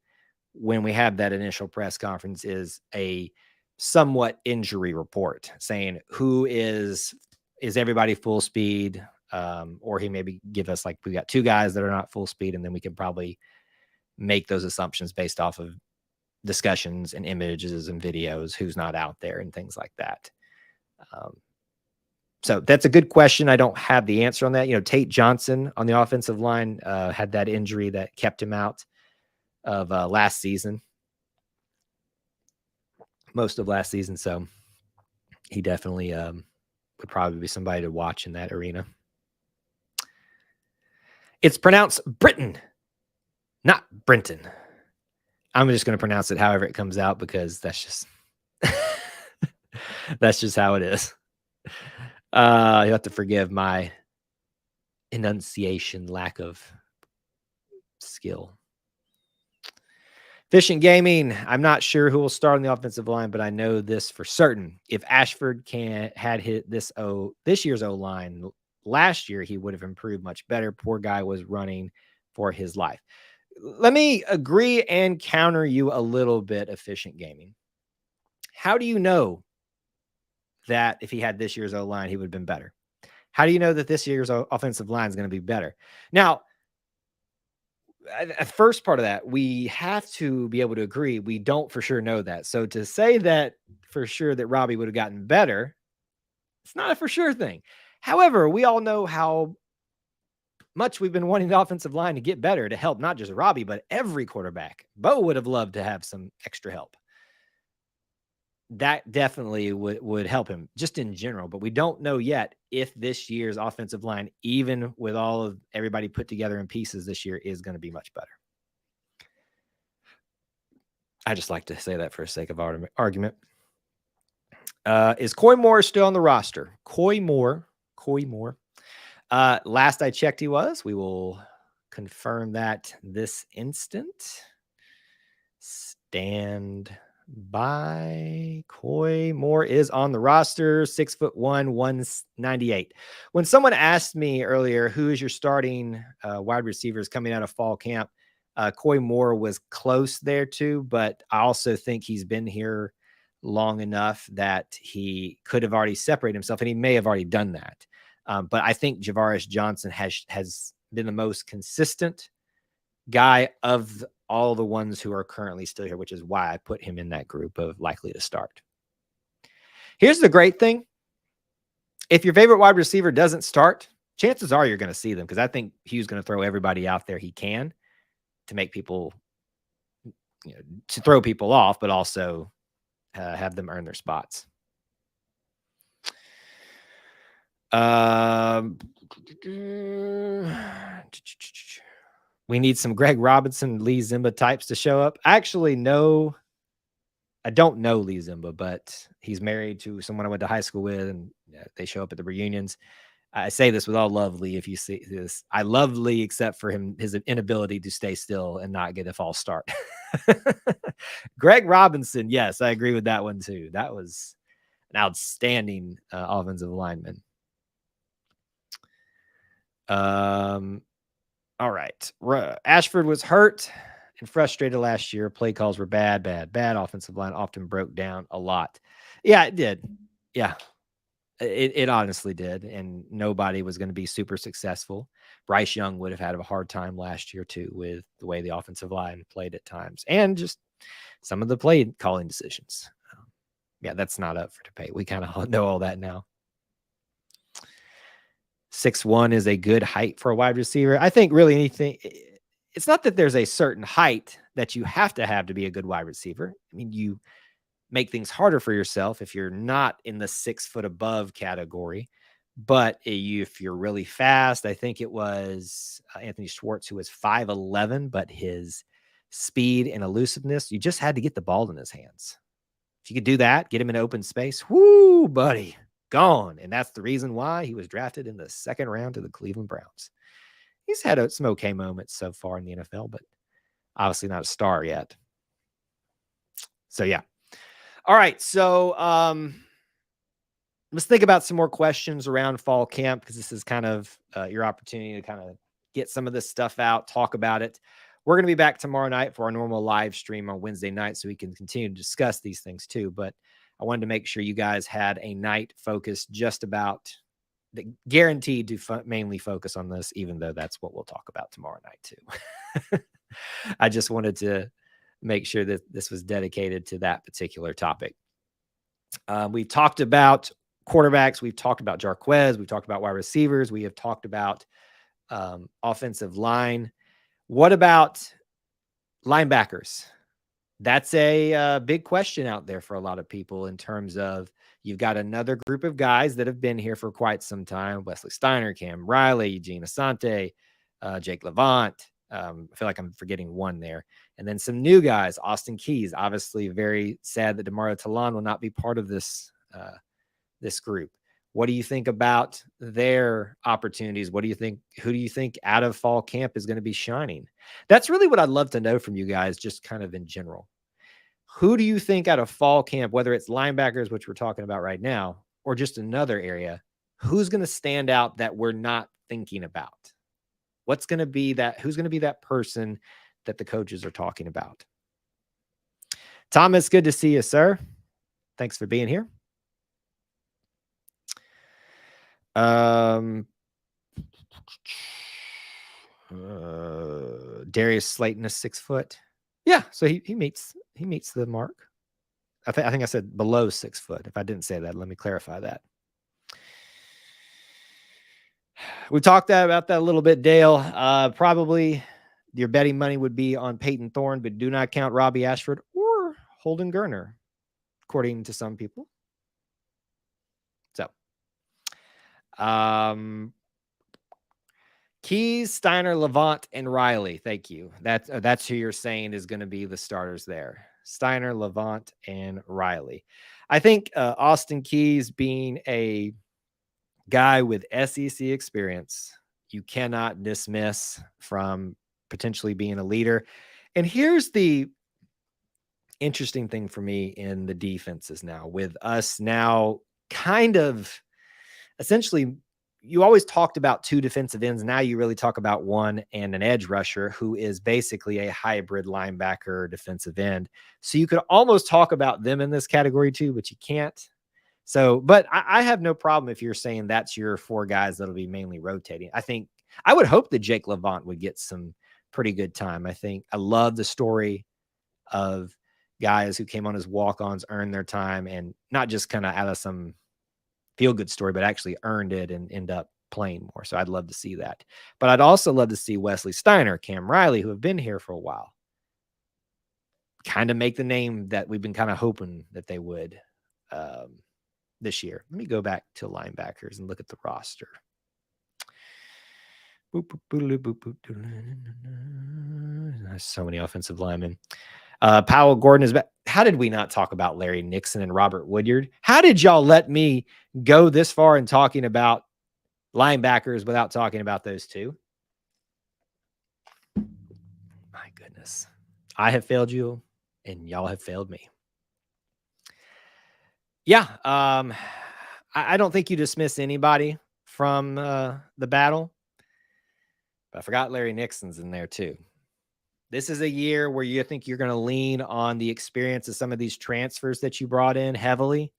when we have that initial press conference is a somewhat injury report, saying who is everybody full speed, or he maybe give us like, we got 2 guys that are not full speed, and then we can probably make those assumptions based off of discussions and images and videos, who's not out there and things like that. So that's a good question. I don't have the answer on that. You know, Tate Johnson on the offensive line had that injury that kept him out of last season, most of last season. So he definitely would probably be somebody to watch in that arena. It's pronounced Britain, not Brenton. I'm just going to pronounce it however it comes out, because that's just that's just how it is. You have to forgive my enunciation, lack of skill. Efficient Gaming, I'm not sure who will start on the offensive line, but I know this for certain. If Ashford had hit this year's O-line last year, he would have improved much better. Poor guy was running for his life. Let me agree and counter you a little bit, Efficient Gaming. How do you know that if he had this year's O-line, he would have been better? How do you know that this year's offensive line is going to be better? Now, at first part of that, we have to be able to agree we don't for sure know that. So to say that for sure that Robbie would have gotten better, it's not a for sure thing. However, we all know how much we've been wanting the offensive line to get better, to help not just Robbie, but every quarterback. Bo would have loved to have some extra help. That definitely would help him just in general, but we don't know yet if this year's offensive line, even with all of everybody put together in pieces this year, is going to be much better. I just like to say that for the sake of argument. Is Coy Moore still on the roster? Coy Moore. Last I checked, he was. We will confirm that this instant. Stand by. Coy Moore is on the roster, 6'1", 198. When someone asked me earlier, who is your starting wide receivers coming out of fall camp, Coy Moore was close there too, but I also think he's been here long enough that he could have already separated himself, and he may have already done that. But I think Javaris Johnson has been the most consistent guy of all the ones who are currently still here, which is why I put him in that group of likely to start. Here's the great thing. If your favorite wide receiver doesn't start, chances are you're going to see them, because I think Hugh's going to throw everybody out there he can to make people, to throw people off, but also have them earn their spots. We need some Greg Robinson, Lee Zimba types to show up. Actually, I don't know Lee Zimba, but he's married to someone I went to high school with, and they show up at the reunions. I say this with all love, Lee. If you see this, I love Lee, except for his inability to stay still and not get a false start. Greg Robinson, yes, I agree with that one too. That was an outstanding offensive lineman. All right. Ashford was hurt and frustrated last year. Play calls were bad. Offensive line often broke down a lot. Yeah, it did. Yeah, it honestly did. And nobody was going to be super successful. Bryce Young would have had a hard time last year too, with the way the offensive line played at times, and just some of the play calling decisions. Yeah, that's not up for debate. We kind of know all that now. 6'1" is a good height for a wide receiver. I think really anything, it's not that there's a certain height that you have to be a good wide receiver. I mean, you make things harder for yourself if you're not in the 6 foot above category. But if you're really fast, I think it was Anthony Schwartz who was 5'11", but his speed and elusiveness. You just had to get the ball in his hands. If you could do that, get him in open space, whoo, buddy, gone. And that's the reason why he was drafted in the second round to the Cleveland Browns. He's had some okay moments so far in the NFL, but obviously not a star yet. So, yeah. All right. So, let's think about some more questions around fall camp, because this is kind of your opportunity to kind of get some of this stuff out, talk about it. We're going to be back tomorrow night for our normal live stream on Wednesday night, so we can continue to discuss these things too. But I wanted to make sure you guys had a night focused just about guaranteed to mainly focus on this, even though that's what we'll talk about tomorrow night too. I just wanted to make sure that this was dedicated to that particular topic. We've talked about quarterbacks. We've talked about Jarquez. We've talked about wide receivers. We have talked about offensive line. What about linebackers? That's a big question out there for a lot of people, in terms of you've got another group of guys that have been here for quite some time. Wesley Steiner, Cam Riley, Eugene Asante, Jake Levant. I feel like I'm forgetting one there. And then some new guys, Austin Keys. Obviously very sad that Demario Talon will not be part of this group. What do you think about their opportunities? What do you think? Who do you think out of fall camp is going to be shining? That's really what I'd love to know from you guys, just kind of in general. Who do you think out of fall camp, whether it's linebackers, which we're talking about right now, or just another area, who's going to stand out that we're not thinking about? What's going to be that? Who's going to be that person that the coaches are talking about? Thomas, good to see you, sir. Thanks for being here. Darius Slayton is 6 foot. Yeah, so he meets the mark. I think I said below 6 foot. If I didn't say that, let me clarify that. We talked about that a little bit, Dale. Probably your betting money would be on Peyton Thorne, but do not count Robbie Ashford or Holden Geriner, according to some people. So, Keys, Steiner, Levant, and Riley. Thank you. That's who you're saying is going to be the starters there. Steiner, Levant, and Riley. I think Austin Keys, being a guy with SEC experience, you cannot dismiss from potentially being a leader. And here's the interesting thing for me in the defenses now, with us now kind of essentially, you always talked about two defensive ends. Now you really talk about one and an edge rusher who is basically a hybrid linebacker defensive end. So you could almost talk about them in this category too, but you can't. So, but I have no problem if you're saying that's your four guys that'll be mainly rotating. I would hope that Jake Levant would get some pretty good time. I love the story of guys who came on as walk-ons, earned their time, and not just kind of out of some feel-good story, but actually earned it and end up playing more. So I'd love to see that. But I'd also love to see Wesley Steiner, Cam Riley, who have been here for a while, kind of make the name that we've been kind of hoping that they would this year. Let me go back to linebackers and look at the roster. There's so many offensive linemen. Powell Gordon is back. How did we not talk about Larry Nixon and Robert Woodyard? How did y'all let me go this far in talking about linebackers without talking about those two? My goodness. I have failed you, and y'all have failed me. Yeah. I don't think you dismiss anybody from the battle, but I forgot Larry Nixon's in there too. This is a year where you think you're going to lean on the experience of some of these transfers that you brought in heavily.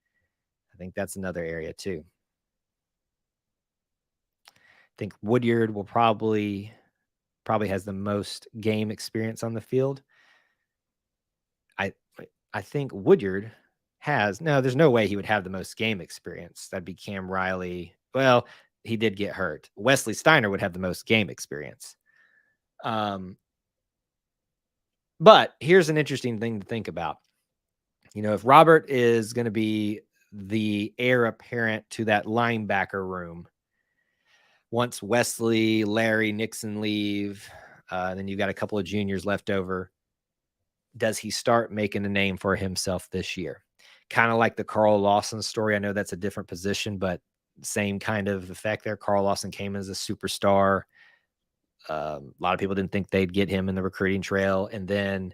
I think that's another area too. I think Woodyard will probably has the most game experience on the field. I think Woodyard there's no way he would have the most game experience. That'd be Cam Riley. Well, he did get hurt. Wesley Steiner would have the most game experience. But here's an interesting thing to think about. If Robert is going to be the heir apparent to that linebacker room, once Wesley, Larry, Nixon leave, then you've got a couple of juniors left over. does he start making a name for himself this year? Kind of like the Carl Lawson story. I know that's a different position, but same kind of effect there. Carl Lawson came as a superstar. A lot of people didn't think they'd get him in the recruiting trail, and then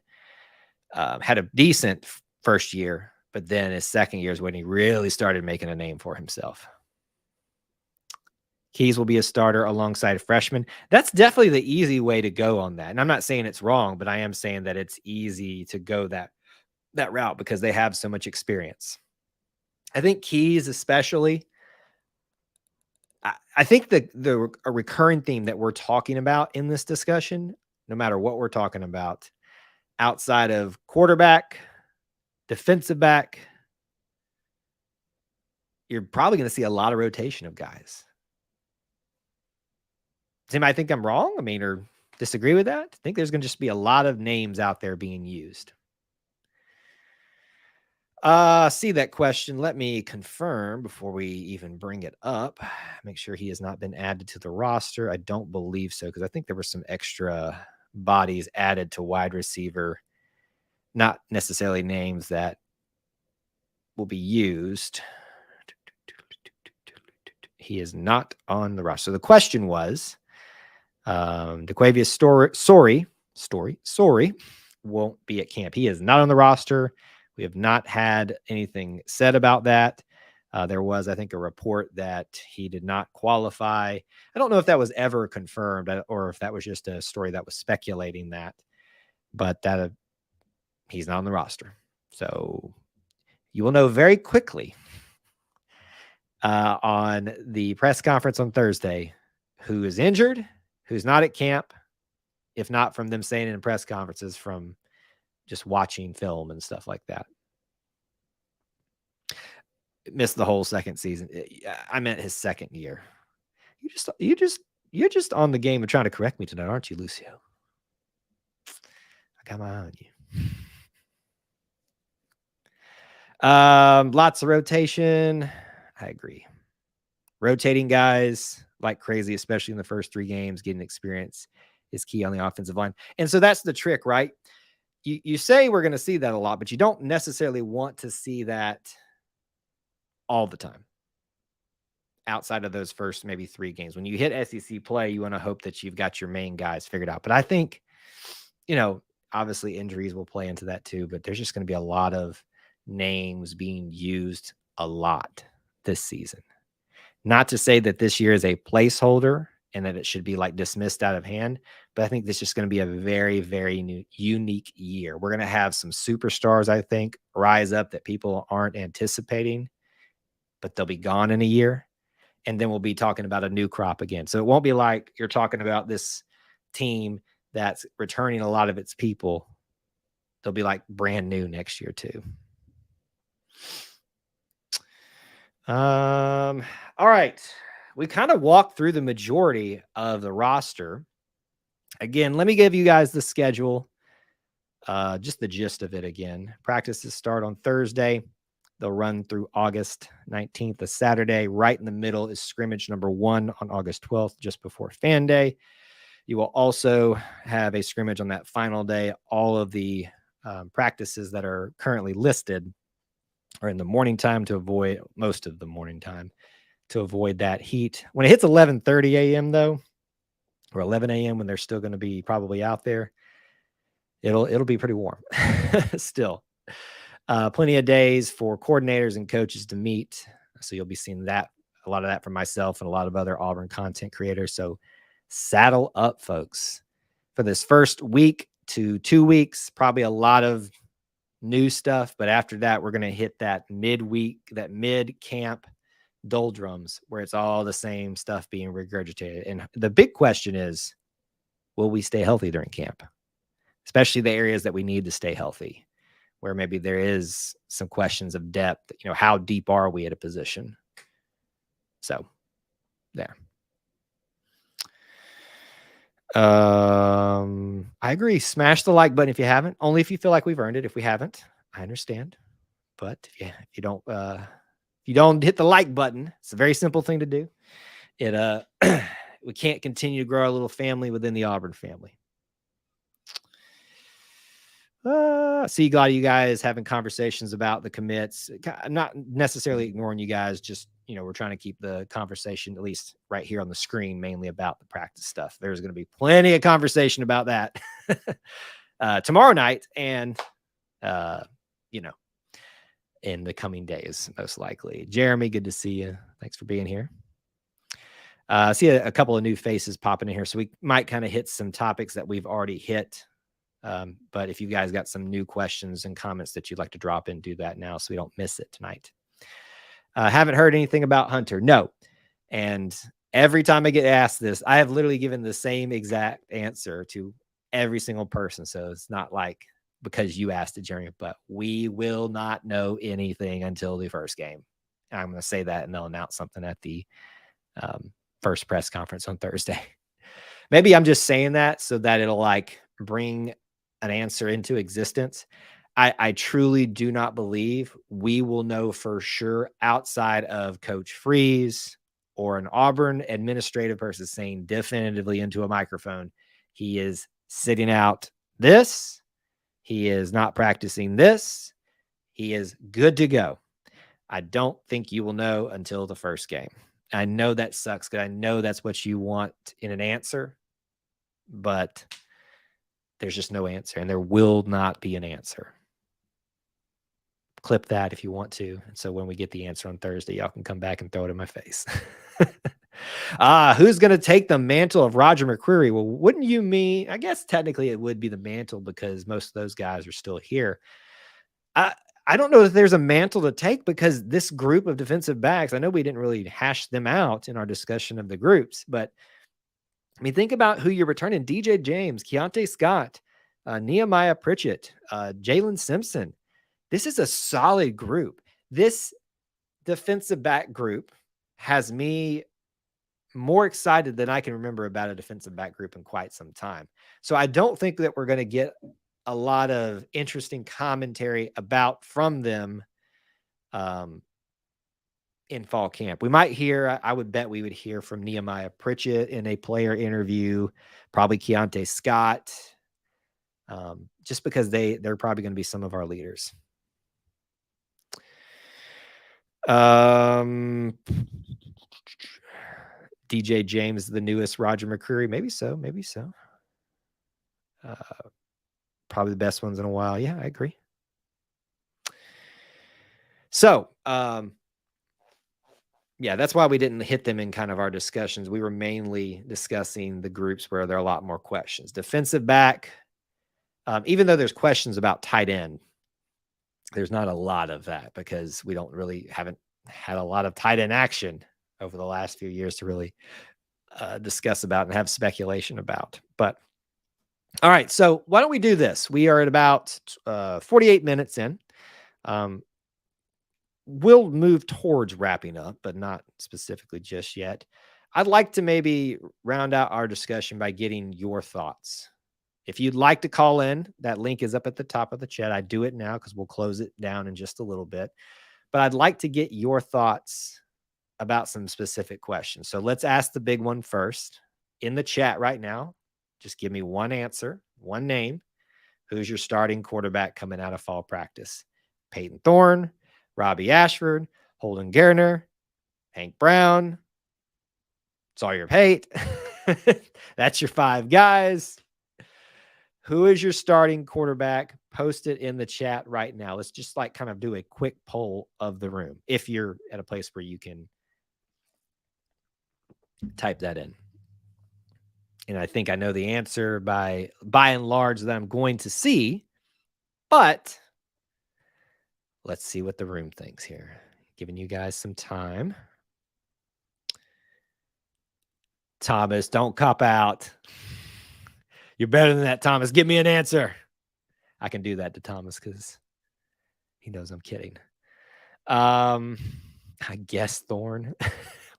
had a decent first year, but then his second year is when he really started making a name for himself. Keys will be a starter alongside a freshman. That's definitely the easy way to go on that. And I'm not saying it's wrong, but I am saying that it's easy to go that route because they have so much experience. I think Keys especially, I think a recurring theme that we're talking about in this discussion, no matter what we're talking about, outside of quarterback, defensive back, you're probably going to see a lot of rotation of guys. Does anybody think I'm wrong? I mean, or disagree with that? I think there's going to just be a lot of names out there being used. See that question. Let me confirm before we even bring it up. Make sure he has not been added to the roster. I don't believe so, because I think there were some extra bodies added to wide receiver, not necessarily names that will be used. He is not on the roster. So the question was, DeQuavius Story won't be at camp. He is not on the roster. We have not had anything said about that. There was, I think, a report that he did not qualify. I don't know if that was ever confirmed or if that was just a story that was speculating that, but that he's not on the roster. So you will know very quickly on the press conference on Thursday who is injured, who's not at camp, if not from them saying it in press conferences, from just watching film and stuff like that. Missed the whole second season. I meant his second year. You're just on the game of trying to correct me tonight, aren't you, Lucio? I got my eye on you. Lots of rotation. I agree. Rotating guys like crazy, especially in the first 3 games, getting experience is key on the offensive line. And so that's the trick, right? You say we're going to see that a lot, but you don't necessarily want to see that all the time outside of those first maybe 3 games. When you hit SEC play, you want to hope that you've got your main guys figured out. But I think, obviously injuries will play into that too, but there's just going to be a lot of names being used a lot this season. Not to say that this year is a placeholder and that it should be like dismissed out of hand, but I think this is just going to be a very, very unique year. We're going to have some superstars, I think, rise up that people aren't anticipating, but they'll be gone in a year. And then we'll be talking about a new crop again. So it won't be like you're talking about this team that's returning a lot of its people. They'll be like brand new next year too. All right. We kind of walked through the majority of the roster. Again, let me give you guys the schedule. Just the gist of it again. Practices start on Thursday. They'll run through August 19th, a Saturday. Right in the middle is scrimmage number 1 on August 12th, just before Fan Day. You will also have a scrimmage on that final day. All of the practices that are currently listed are in the morning time to avoid most of the morning time to avoid that heat. When it hits 11:30 a.m. though, or 11 a.m. when they're still going to be probably out there, it'll be pretty warm still. Plenty of days for coordinators and coaches to meet. So you'll be seeing a lot of that from myself and a lot of other Auburn content creators. So saddle up, folks, for this first week to 2 weeks. Probably a lot of new stuff, but after that, we're going to hit that mid-camp doldrums where it's all the same stuff being regurgitated. And the big question is, will we stay healthy during camp? Especially the areas that we need to stay healthy, where maybe there is some questions of depth. How deep are we at a position? So there. I agree. Smash the like button if you haven't. Only if you feel like we've earned it. If we haven't, I understand. But if you don't hit the like button, it's a very simple thing to do. We can't continue to grow our little family within the Auburn family. See a lot of you guys having conversations about the commits. I'm not necessarily ignoring you guys. Just, we're trying to keep the conversation, at least right here on the screen, mainly about the practice stuff. There's going to be plenty of conversation about that tomorrow night and, in the coming days, most likely. Jeremy, good to see you. Thanks for being here. I see a couple of new faces popping in here, so we might kind of hit some topics that we've already hit. But if you guys got some new questions and comments that you'd like to drop in, do that now so we don't miss it tonight. Haven't heard anything about Hunter. No. And every time I get asked this, I have literally given the same exact answer to every single person. So it's not like because you asked it, Jeremy, but we will not know anything until the first game. And I'm going to say that and they'll announce something at the first press conference on Thursday. Maybe I'm just saying that so that it'll bring an answer into existence. I truly do not believe we will know for sure outside of Coach Freeze or an Auburn administrative person saying definitively into a microphone, he is sitting out this. He is not practicing this. He is good to go. I don't think you will know until the first game. I know that sucks because I know that's what you want in an answer, but there's just no answer, and there will not be an answer. Clip that if you want to. And so when we get the answer on Thursday, y'all can come back and throw it in my face. Who's going to take the mantle of Roger McCreary? Well, wouldn't you mean? I guess technically it would be the mantle because most of those guys are still here. I don't know if there's a mantle to take because this group of defensive backs, I know we didn't really hash them out in our discussion of the groups, but I mean, think about who you're returning. DJ James, Keontae Scott, Nehemiah Pritchett, Jalen Simpson. This is a solid group. This defensive back group has me more excited than I can remember about a defensive back group in quite some time. So I don't think that we're going to get a lot of interesting commentary from them in fall camp. We might hear, I would bet we would hear from Nehemiah Pritchett in a player interview, probably Keontae Scott, just because they're probably going to be some of our leaders. DJ James, the newest Roger McCreary. Maybe so. Probably the best ones in a while. Yeah, I agree. So, yeah, that's why we didn't hit them in kind of our discussions. We were mainly discussing the groups where there are a lot more questions. Defensive back, even though there's questions about tight end, there's not a lot of that because we haven't had a lot of tight end action over the last few years to really discuss about and have speculation about. But all right, so why don't we do this? We are at about 48 minutes in. We'll move towards wrapping up, but not specifically just yet. I'd like to maybe round out our discussion by getting your thoughts. If you'd like to call in, that link is up at the top of the chat. I do it now because we'll close it down in just a little bit. But I'd like to get your thoughts about some specific questions. So let's ask the big one first. In the chat right now, just give me one answer, one name. Who's your starting quarterback coming out of fall practice? Peyton Thorne, Robbie Ashford, Holden Geriner, Hank Brown, Sawyer Pate. That's your 5 guys. Who is your starting quarterback? Post it in the chat right now. Let's just kind of do a quick poll of the room if you're at a place where you can type that in. And I think I know the answer by and large that I'm going to see, but let's see what the room thinks here. Giving you guys some time. Thomas, don't cop out. You're better than that, Thomas. Give me an answer. I can do that to Thomas because he knows I'm kidding. I guess Thorne.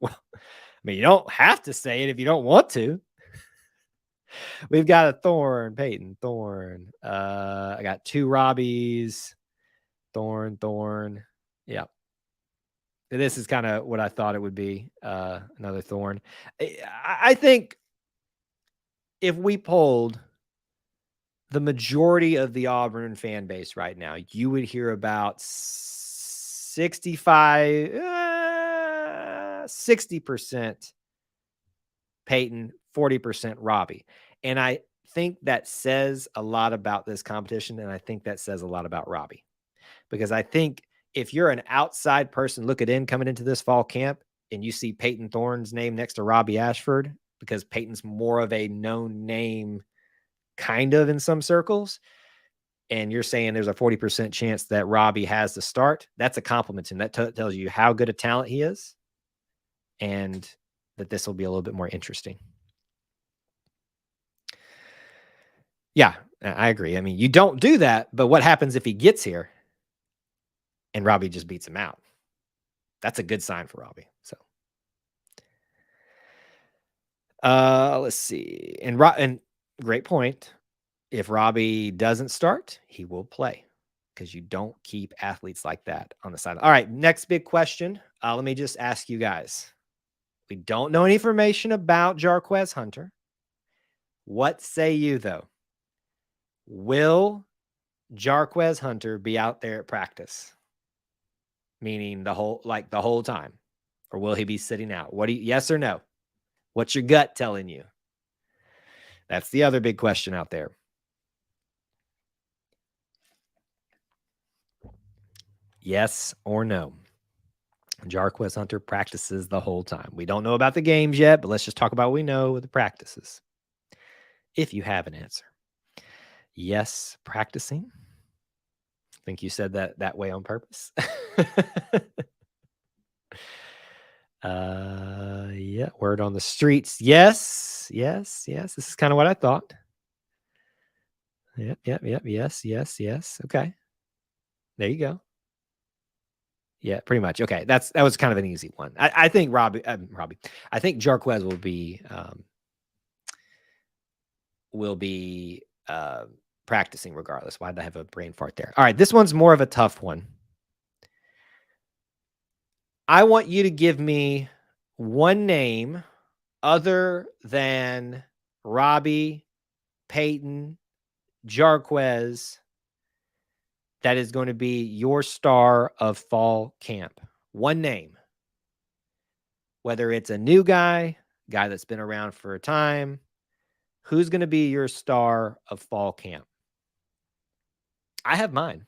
Well, I mean, you don't have to say it if you don't want to. We've got a Thorne, Peyton, Thorne. I got 2 Robbies. Thorne. Yeah. This is kind of what I thought it would be. Another Thorne. I think if we polled the majority of the Auburn fan base right now, you would hear about 60% Peyton, 40% Robbie. And I think that says a lot about this competition, and I think that says a lot about Robbie. Because I think if you're an outside person coming into this fall camp and you see Peyton Thorne's name next to Robbie Ashford, because Peyton's more of a known name kind of in some circles, and you're saying there's a 40% chance that Robbie has the start, that's a compliment to him. That tells you how good a talent he is and that this will be a little bit more interesting. Yeah, I agree. I mean, you don't do that, but what happens if he gets here and Robbie just beats him out? That's a good sign for Robbie. So, let's see. And great point. If Robbie doesn't start, he will play because you don't keep athletes like that on the side. All right, next big question. Let me just ask you guys. We don't know any information about Jarquez Hunter. What say you, though? Will Jarquez Hunter be out there at practice? Meaning the whole time? Or will he be sitting out? Yes or no? What's your gut telling you? That's the other big question out there. Yes or no? Jarquez Hunter practices the whole time. We don't know about the games yet, but let's just talk about what we know with the practices. If you have an answer. Yes, practicing. I think you said that way on purpose. Yeah, word on the streets. Yes. This is kind of what I thought. Yep. Yes. Okay. There you go. Yeah, pretty much. Okay, that was kind of an easy one. I think Robbie. I think Jarquez will be practicing regardless. Why did I have a brain fart there? All right, this one's more of a tough one. I want you to give me one name other than Robbie, Peyton, Jarquez that is going to be your star of fall camp. One name. Whether it's a new guy that's been around for a time, who's going to be your star of fall camp? I have mine.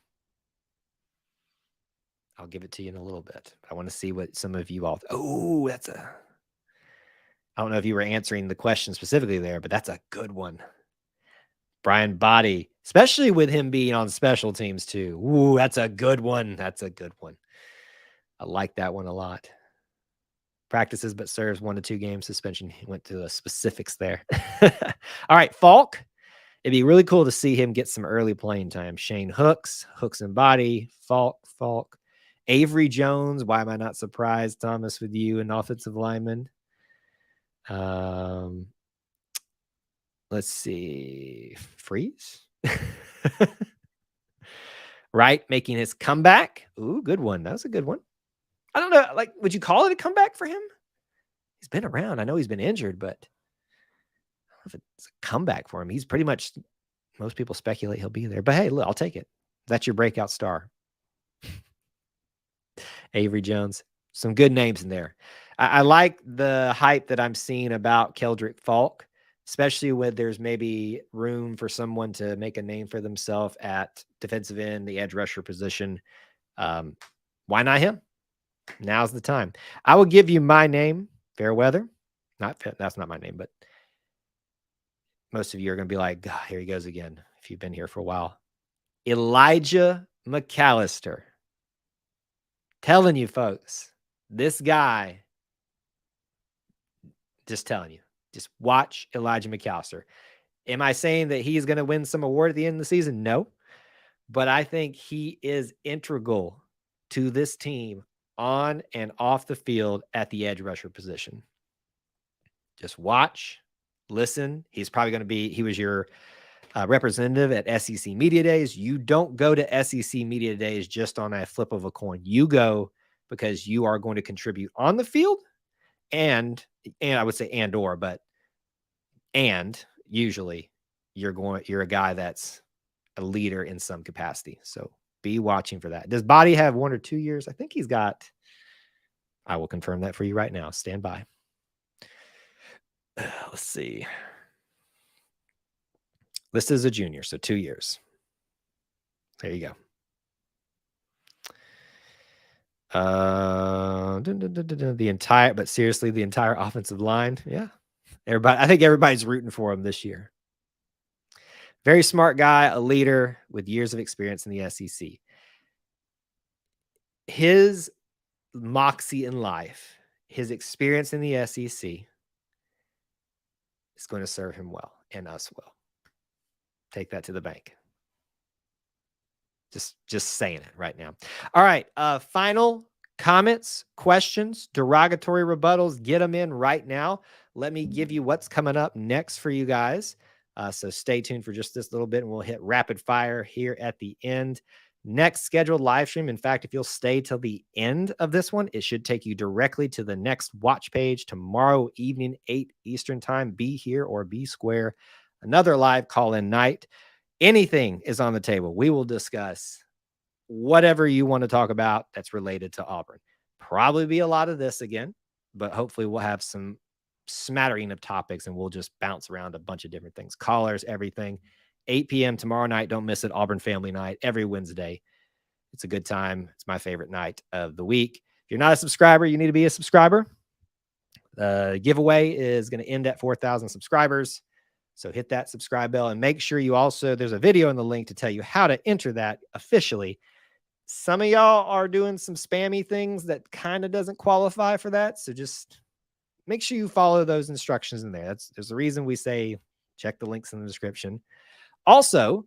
I'll give it to you in a little bit. I want to see what some of you all. Oh, I don't know if you were answering the question specifically there, but that's a good one. Brian Body, especially with him being on special teams too. Ooh, that's a good one. I like that one a lot. Practices, but serves 1 to 2 game suspension. He went to the specifics there. All right, Falk. It'd be really cool to see him get some early playing time. Shane Hooks and Body, Falk. Avery Jones. Why am I not surprised, Thomas, with you, an offensive lineman? Let's see. Freeze. Right, making his comeback. Ooh, good one. That was a good one. I don't know. Would you call it a comeback for him? He's been around. I know he's been injured, but I don't know if it's a comeback for him. He's pretty much, most people speculate he'll be there. But hey, look, I'll take it. That's your breakout star. Avery Jones. Some good names in there. I like the hype that I'm seeing about Keldrick Falk, especially when there's maybe room for someone to make a name for themselves at defensive end, the edge rusher position. Why not him? Now's the time. I will give you my name, Fairweather. That's not my name, but most of you are going to be like, God, here he goes again, if you've been here for a while. Elijah McAllister. Telling you, folks, this guy, just telling you, just watch Elijah McAllister. Am I saying that he's going to win some award at the end of the season? No. But I think he is integral to this team on and off the field at the edge rusher position. Just watch, listen. He's probably going to be, he was your representative at SEC Media Days. You don't go to SEC Media Days just on a flip of a coin. You go because you are going to contribute on the field and I would say and usually you're a guy that's a leader in some capacity. So be watching for that. Does Body have 1 or 2 years? I think he's got. I will confirm that for you right now. Stand by. Let's see. This is a junior, so 2 years. There you go. The entire offensive line. Yeah. I think everybody's rooting for him this year. Very smart guy, a leader with years of experience in the SEC. His moxie in life, his experience in the SEC is going to serve him well and us well. Take that to the bank. Just saying it right now. All right. Final comments, questions, derogatory rebuttals, get them in right now. Let me give you what's coming up next for you guys. So stay tuned for just this little bit and we'll hit rapid fire here at the end. Next scheduled live stream. In fact, if you'll stay till the end of this one, it should take you directly to the next watch page tomorrow evening, 8 Eastern time. Be here or be square. Another live call-in night. Anything is on the table. We will discuss whatever you want to talk about that's related to Auburn. Probably be a lot of this again, but hopefully we'll have some smattering of topics and we'll just bounce around a bunch of different things. Callers, everything. 8 p.m. tomorrow night. Don't miss it. Auburn Family Night every Wednesday. It's a good time. It's my favorite night of the week. If you're not a subscriber, you need to be a subscriber. The giveaway is going to end at 4,000 subscribers. So hit that subscribe bell and make sure you also, there's a video in the link to tell you how to enter that officially. Some of y'all are doing some spammy things that kind of doesn't qualify for that. So just make sure you follow those instructions in there. There's a reason we say check the links in the description. Also,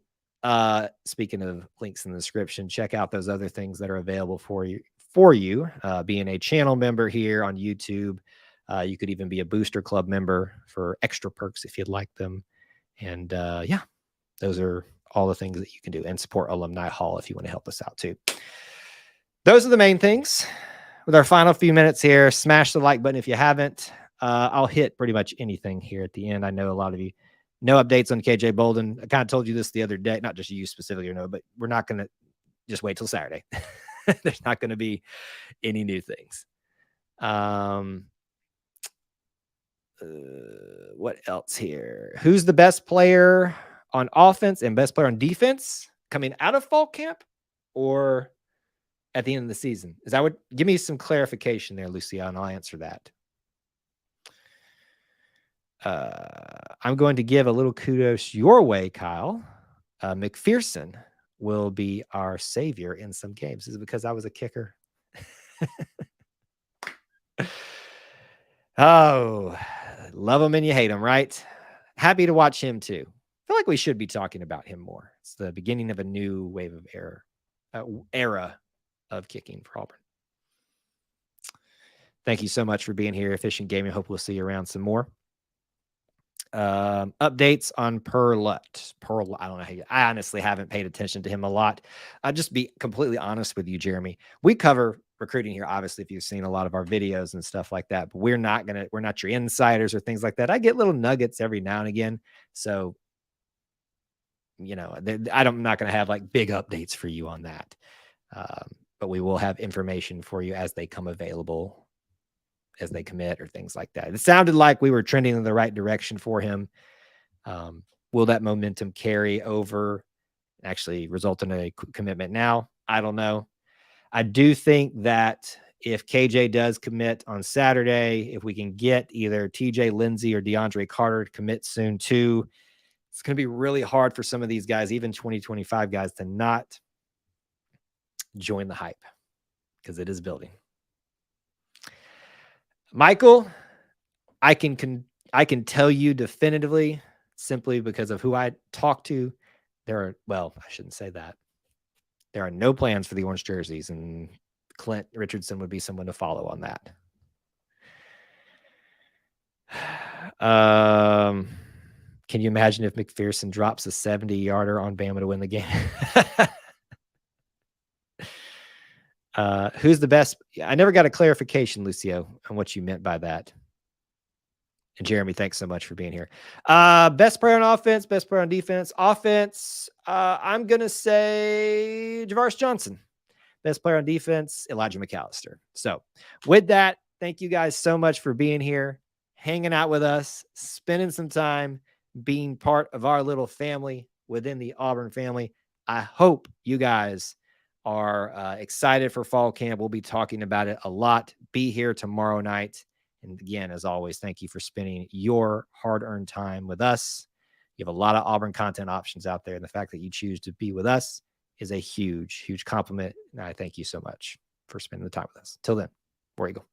speaking of links in the description, check out those other things that are available for you. Being a channel member here on YouTube. You could even be a Booster Club member for extra perks if you'd like them. And yeah, those are all the things that you can do. And support Alumni Hall if you want to help us out too. Those are the main things. With our final few minutes here, smash the like button if you haven't. I'll hit pretty much anything here at the end. I know a lot of you no updates on KJ Bolden. I kind of told you this the other day, not just you specifically, but we're not going to just wait till Saturday. There's not going to be any new things. What else here? Who's the best player on offense and best player on defense coming out of fall camp or at the end of the season? Is that what? Give me some clarification there, Lucia, and I'll answer that. I'm going to give a little kudos your way, Kyle. McPherson will be our savior in some games. Is it because I was a kicker? Oh, love him and you hate him, right? Happy to watch him too. I feel like we should be talking about him more. It's the beginning of a new wave of era of kicking for Auburn. Thank you so much for being here, Efficient Gaming. Hope we'll see you around some more. Updates on Perlett. I don't know. I honestly haven't paid attention to him a lot. I'll just be completely honest with you, Jeremy. We cover recruiting here, obviously, if you've seen a lot of our videos and stuff like that, but we're not your insiders or things like that. I get little nuggets every now and again. So, I'm not going to have like big updates for you on that. But we will have information for you as they come available, as they commit or things like that. It sounded like we were trending in the right direction for him. Will that momentum carry over, actually result in a commitment now? I don't know. I do think that if KJ does commit on Saturday, if we can get either TJ Lindsey or DeAndre Carter to commit soon too, it's going to be really hard for some of these guys, even 2025 guys, to not join the hype because it is building. Michael, I can tell you definitively, simply because of who I talked to, I shouldn't say that. There are no plans for the orange jerseys, and Clint Richardson would be someone to follow on that. Can you imagine if McPherson drops a 70-yarder on Bama to win the game? Who's the best? I never got a clarification, Lucio, on what you meant by that. And Jeremy, thanks so much for being here. Best player on offense, best player on defense. Offense, I'm going to say Javaris Johnson. Best player on defense, Elijah McAllister. So with that, thank you guys so much for being here, hanging out with us, spending some time, being part of our little family within the Auburn family. I hope you guys are excited for fall camp. We'll be talking about it a lot. Be here tomorrow night. And again, as always, thank you for spending your hard-earned time with us. You have a lot of Auburn content options out there. And the fact that you choose to be with us is a huge, huge compliment. And I thank you so much for spending the time with us. Till then, War Eagle.